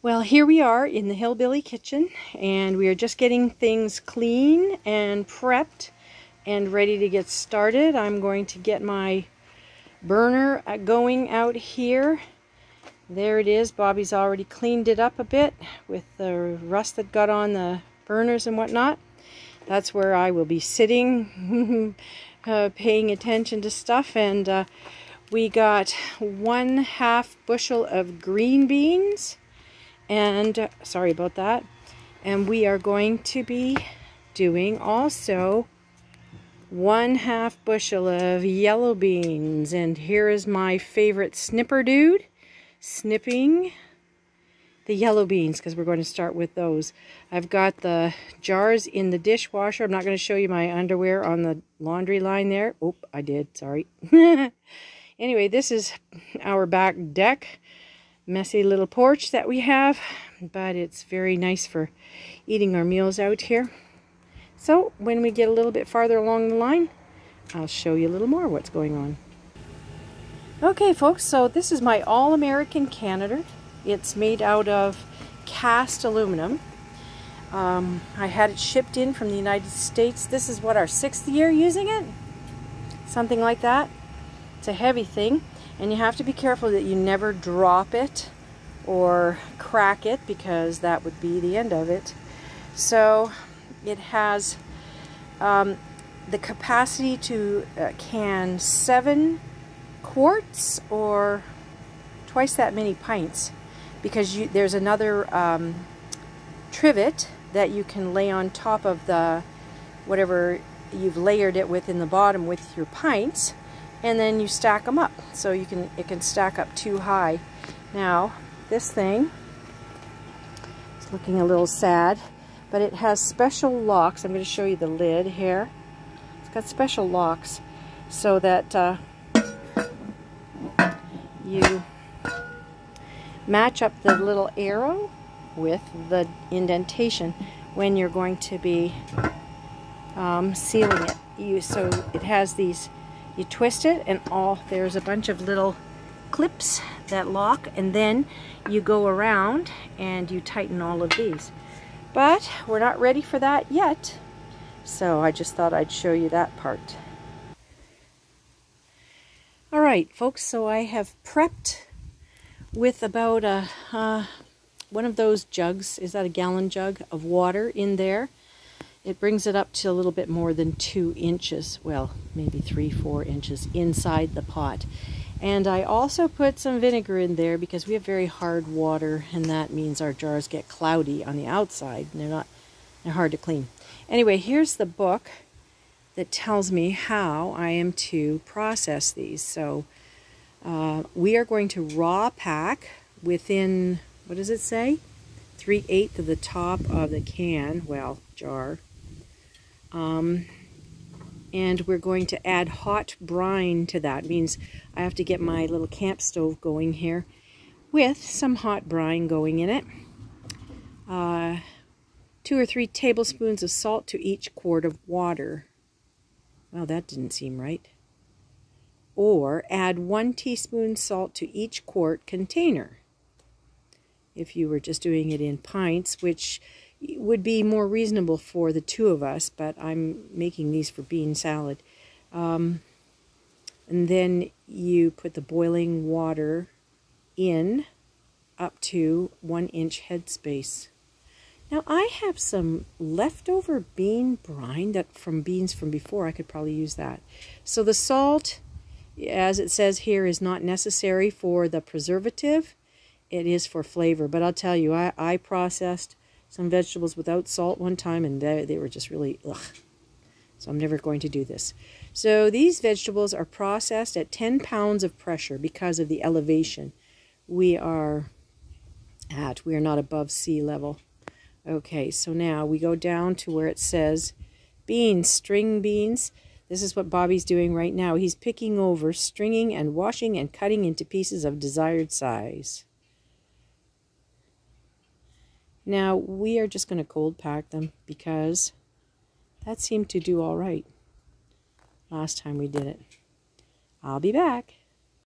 Well, here we are in the Hillbilly kitchen, and we are just getting things clean and prepped and ready to get started. I'm going to get my burner going out here. There it is. Bobby's already cleaned it up a bit with the rust that got on the burners and whatnot. That's where I will be sitting, paying attention to stuff. And we got 1/2 bushel of green beans. And sorry about that. And we are going to be doing also 1/2 bushel of yellow beans. And here is my favorite snipper dude snipping the yellow beans, because we're going to start with those. I've got the jars in the dishwasher. I'm not going to show you my underwear on the laundry line there. Oh, I did. Sorry. Anyway, this is our back deck. Messy little porch that we have, but it's very nice for eating our meals out here. So when we get a little bit farther along the line, I'll show you a little more what's going on. Okay folks, so this is my All-American Canister. It's made out of cast aluminum. I had it shipped in from the United States. This is what, our 6th year using it? Something like that. It's a heavy thing. And you have to be careful that you never drop it or crack it, because that would be the end of it. So it has the capacity to can 7 quarts or twice that many pints, because there's another trivet that you can lay on top of the whatever you've layered it with in the bottom with your pints. And then you stack them up, so it can stack up too high. Now, this thing is looking a little sad, but it has special locks. I'm going to show you the lid here. It's got special locks so that you match up the little arrow with the indentation when you're going to be sealing it. So it has these. You twist it, and there's a bunch of little clips that lock, and then you go around and you tighten all of these. But we're not ready for that yet, so I just thought I'd show you that part. Alright folks, so I have prepped with about one of those jugs. Is that a gallon jug of water in there? It brings it up to a little bit more than 2 inches, well, maybe 3-4 inches inside the pot. And I also put some vinegar in there because we have very hard water, and that means our jars get cloudy on the outside, and they're hard to clean. Anyway, here's the book that tells me how I am to process these. So we are going to raw pack within, what does it say? 3/8 of the top of the can, well, jar. And we're going to add hot brine to that. It means I have to get my little camp stove going here with some hot brine going in it. 2 or 3 tablespoons of salt to each quart of water. Well, that didn't seem right. Or add 1 teaspoon salt to each quart container. If you were just doing it in pints, which would be more reasonable for the 2 of us, but I'm making these for bean salad. And then you put the boiling water in up to 1 inch headspace. Now I have some leftover bean brine from beans from before. I could probably use that. So the salt, as it says here, is not necessary for the preservative. It is for flavor. But I'll tell you, I processed some vegetables without salt one time, and they were just really ugh. So I'm never going to do this. So these vegetables are processed at 10 pounds of pressure because of the elevation we are at. We are not above sea level. Okay, so now we go down to where it says beans, string beans. This is what Bobby's doing right now. He's picking over, stringing and washing and cutting into pieces of desired size. Now, we are just going to cold pack them because that seemed to do all right last time we did it. I'll be back.